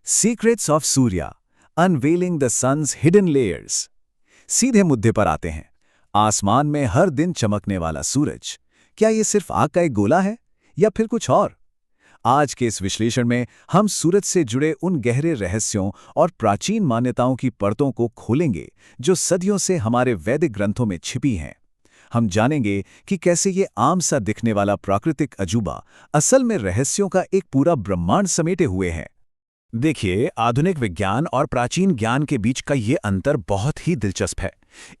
Secrets of Surya, unveiling the sun's hidden layers. सीधे मुद्दे पर आते हैं। आसमान में हर दिन चमकने वाला सूरज, क्या ये सिर्फ आग का एक गोला है या फिर कुछ और? आज के इस विश्लेषण में हम सूरज से जुड़े उन गहरे रहस्यों और प्राचीन मान्यताओं की परतों को खोलेंगे जो सदियों से हमारे वैदिक ग्रंथों में छिपी हैं। हम जानेंगे कि कैसे ये आम सा दिखने वाला प्राकृतिक अजूबा असल में रहस्यों का एक पूरा ब्रह्मांड समेटे हुए है। देखिए, आधुनिक विज्ञान और प्राचीन ज्ञान के बीच का ये अंतर बहुत ही दिलचस्प है।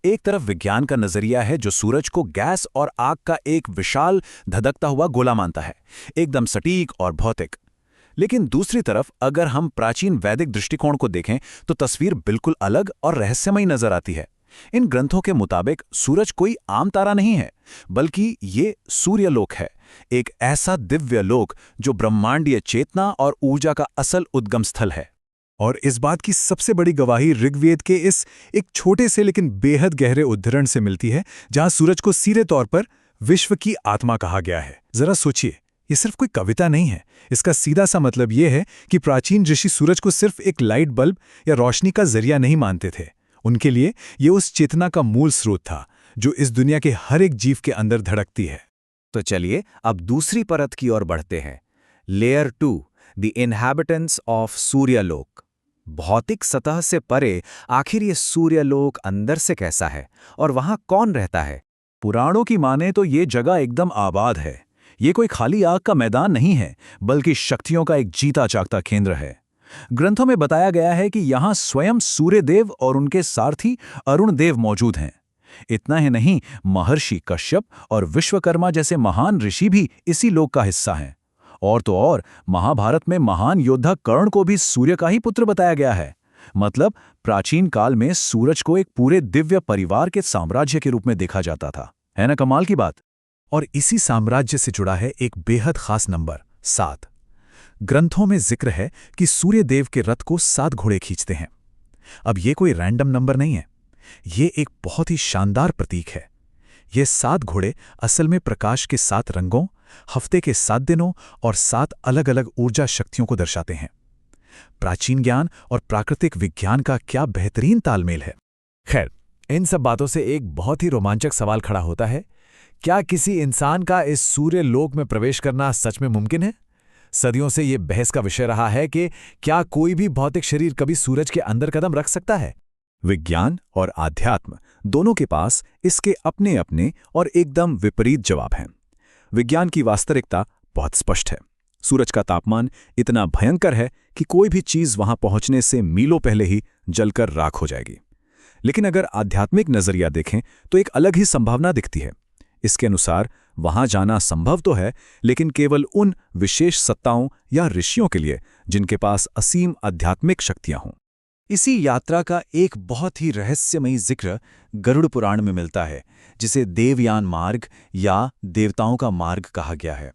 एक तरफ विज्ञान का नजरिया है जो सूरज को गैस और आग का एक विशाल धधकता हुआ गोला मानता है, एकदम सटीक और भौतिक। लेकिन दूसरी तरफ अगर हम प्राचीन वैदिक दृष्टिकोण को देखें तो तस्वीर बिल्कुल अलग और रहस्यमयी नजर आती है। इन ग्रंथों के मुताबिक सूरज कोई आम तारा नहीं है, बल्कि ये सूर्यलोक है, एक ऐसा दिव्य लोक जो ब्रह्मांडीय चेतना और ऊर्जा का असल उद्गम स्थल है। और इस बात की सबसे बड़ी गवाही ऋग्वेद के इस एक छोटे से लेकिन बेहद गहरे उद्धरण से मिलती है, जहां सूरज को सीधे तौर पर विश्व की आत्मा कहा गया है। जरा सोचिए, ये सिर्फ कोई कविता नहीं है। इसका सीधा सा मतलब यह है कि प्राचीन ऋषि सूरज को सिर्फ एक लाइट बल्ब या रोशनी का जरिया नहीं मानते थे। उनके लिए ये उस चेतना का मूल स्रोत था जो इस दुनिया के हर एक जीव के अंदर धड़कती है। तो चलिए अब दूसरी परत की ओर बढ़ते हैं। लेयर 2, द इनहैबिटेंट्स ऑफ सूर्यलोक। भौतिक सतह से परे आखिर ये सूर्यलोक अंदर से कैसा है और वहां कौन रहता है? पुराणों की माने तो ये जगह एकदम आबाद है। ये कोई खाली आग का मैदान नहीं है, बल्कि शक्तियों का एक जीता जागता केंद्र है। ग्रंथों में बताया गया है कि यहाँ स्वयं सूर्यदेव और उनके सारथी अरुण देव मौजूद हैं। इतना ही नहीं, महर्षि कश्यप और विश्वकर्मा जैसे महान ऋषि भी इसी लोक का हिस्सा हैं। और तो और महाभारत में महान योद्धा कर्ण को भी सूर्य का ही पुत्र बताया गया है। मतलब प्राचीन काल में सूरज को एक पूरे दिव्य परिवार के साम्राज्य के रूप में देखा जाता था। है ना कमाल की बात? और इसी साम्राज्य से जुड़ा है एक बेहद खास नंबर 7। ग्रंथों में जिक्र है कि सूर्यदेव के रथ को 7 घोड़े खींचते हैं। अब ये कोई रैंडम नंबर नहीं है, ये एक बहुत ही शानदार प्रतीक है। ये 7 घोड़े असल में प्रकाश के 7 रंगों, हफ्ते के 7 दिनों और 7 अलग अलग ऊर्जा शक्तियों को दर्शाते हैं। प्राचीन ज्ञान और प्राकृतिक विज्ञान का क्या बेहतरीन तालमेल है। खैर, इन सब बातों से एक बहुत ही रोमांचक सवाल खड़ा होता है, क्या किसी इंसान का इस सूर्य लोक में प्रवेश करना सच में मुमकिन है? सदियों से ये बहस का विषय रहा है कि क्या कोई भी भौतिक शरीर कभी सूरज के अंदर कदम रख सकता है। विज्ञान और आध्यात्म दोनों के पास इसके अपने अपने और एकदम विपरीत जवाब हैं। विज्ञान की वास्तविकता बहुत स्पष्ट है। सूरज का तापमान इतना भयंकर है कि कोई भी चीज वहां पहुंचने से मीलों पहले ही जलकर राख हो जाएगी। लेकिन अगर आध्यात्मिक नजरिया देखें तो एक अलग ही संभावना दिखती है। इसके अनुसार वहां जाना संभव तो है, लेकिन केवल उन विशेष सत्ताओं या ऋषियों के लिए जिनके पास असीम आध्यात्मिक शक्तियां हों। इसी यात्रा का एक बहुत ही रहस्यमयी जिक्र गरुड़ पुराण में मिलता है, जिसे देवयान मार्ग या देवताओं का मार्ग कहा गया है।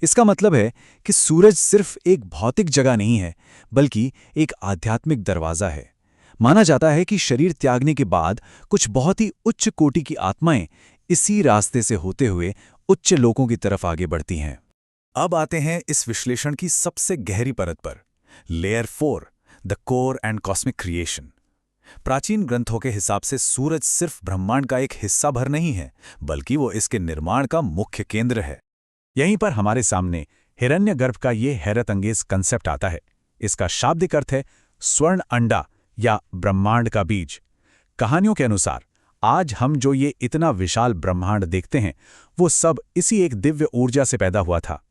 इसका मतलब है कि सूरज सिर्फ एक भौतिक जगह नहीं है, बल्कि एक आध्यात्मिक दरवाजा है। माना जाता है कि शरीर त्यागने के बाद कुछ बहुत ही उच्च कोटि की आत्माएं इसी रास्ते से होते हुए उच्च लोकों की तरफ आगे बढ़ती हैं। अब आते हैं इस विश्लेषण की सबसे गहरी परत पर, layer 4, the core and cosmic creation. प्राचीन ग्रंथों के हिसाब से सूरज सिर्फ ब्रह्मांड का एक हिस्सा भर नहीं है, बल्कि वो इसके निर्माण का मुख्य केंद्र है। यहीं पर हमारे सामने हिरण्यगर्भ का ये हैरत अंगेज कंसेप्ट आता है। इसका शाब्दिक अर्थ है स्वर्ण अंडा या ब्रह्मांड का बीज। कहानियों के अनुसार आज हम जो ये इतना विशाल ब्रह्मांड देखते हैं, वो सब इसी एक दिव्य ऊर्जा से पैदा हुआ था।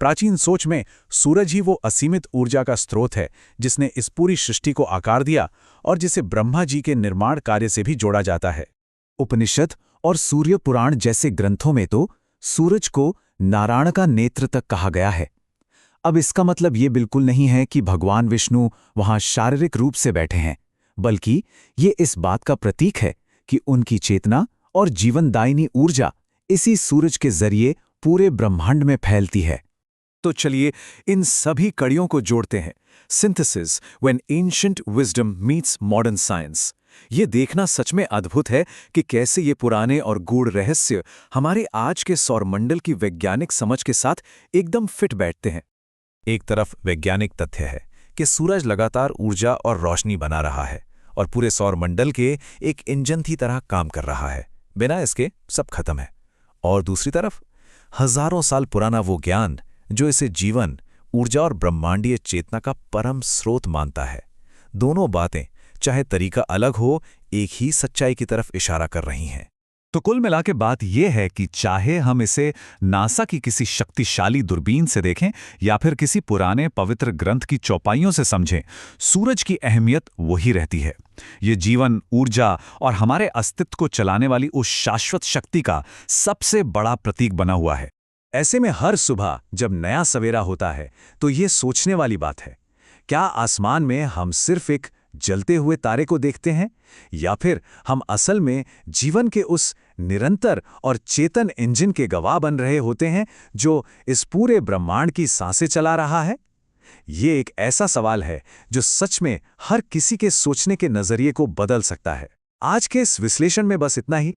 प्राचीन सोच में सूरज ही वो असीमित ऊर्जा का स्रोत है जिसने इस पूरी सृष्टि को आकार दिया और जिसे ब्रह्मा जी के निर्माण कार्य से भी जोड़ा जाता है। उपनिषद और सूर्य पुराण जैसे ग्रंथों में तो सूरज को नारायण का नेत्र तक कहा गया है। अब इसका मतलब ये बिल्कुल नहीं है कि भगवान विष्णु वहां शारीरिक रूप से बैठे हैं, बल्कि ये इस बात का प्रतीक है कि उनकी चेतना और जीवनदायिनी ऊर्जा इसी सूरज के जरिए पूरे ब्रह्मांड में फैलती है। तो चलिए इन सभी कड़ियों को जोड़ते हैं। Synthesis when ancient wisdom meets modern science. ये देखना सच में अद्भुत है कि कैसे ये पुराने और गूढ़ रहस्य हमारे आज के सौरमंडल की वैज्ञानिक समझ के साथ एकदम फिट बैठते हैं। एक तरफ वैज्ञानिक तथ्य है कि सूरज लगातार ऊर्जा और रोशनी बना रहा है और पूरे सौर मंडल के एक इंजन की तरह काम कर रहा है। बिना इसके सब खत्म है। और दूसरी तरफ हजारों साल पुराना वो ज्ञान जो इसे जीवन, ऊर्जा और ब्रह्मांडीय चेतना का परम स्रोत मानता है। दोनों बातें, चाहे तरीका अलग हो, एक ही सच्चाई की तरफ इशारा कर रही हैं। तो कुल मिला के बात यह है कि चाहे हम इसे नासा की किसी शक्तिशाली दूरबीन से देखें या फिर किसी पुराने पवित्र ग्रंथ की चौपाइयों से समझें, सूरज की अहमियत वही रहती है। ये जीवन, ऊर्जा और हमारे अस्तित्व को चलाने वाली उस शाश्वत शक्ति का सबसे बड़ा प्रतीक बना हुआ है। ऐसे में हर सुबह जब नया सवेरा होता है तो ये सोचने वाली बात है, क्या आसमान में हम सिर्फ एक जलते हुए तारे को देखते हैं या फिर हम असल में जीवन के उस निरंतर और चेतन इंजन के गवाह बन रहे होते हैं जो इस पूरे ब्रह्मांड की सांसें चला रहा है? ये एक ऐसा सवाल है जो सच में हर किसी के सोचने के नजरिए को बदल सकता है। आज के इस विश्लेषण में बस इतना ही।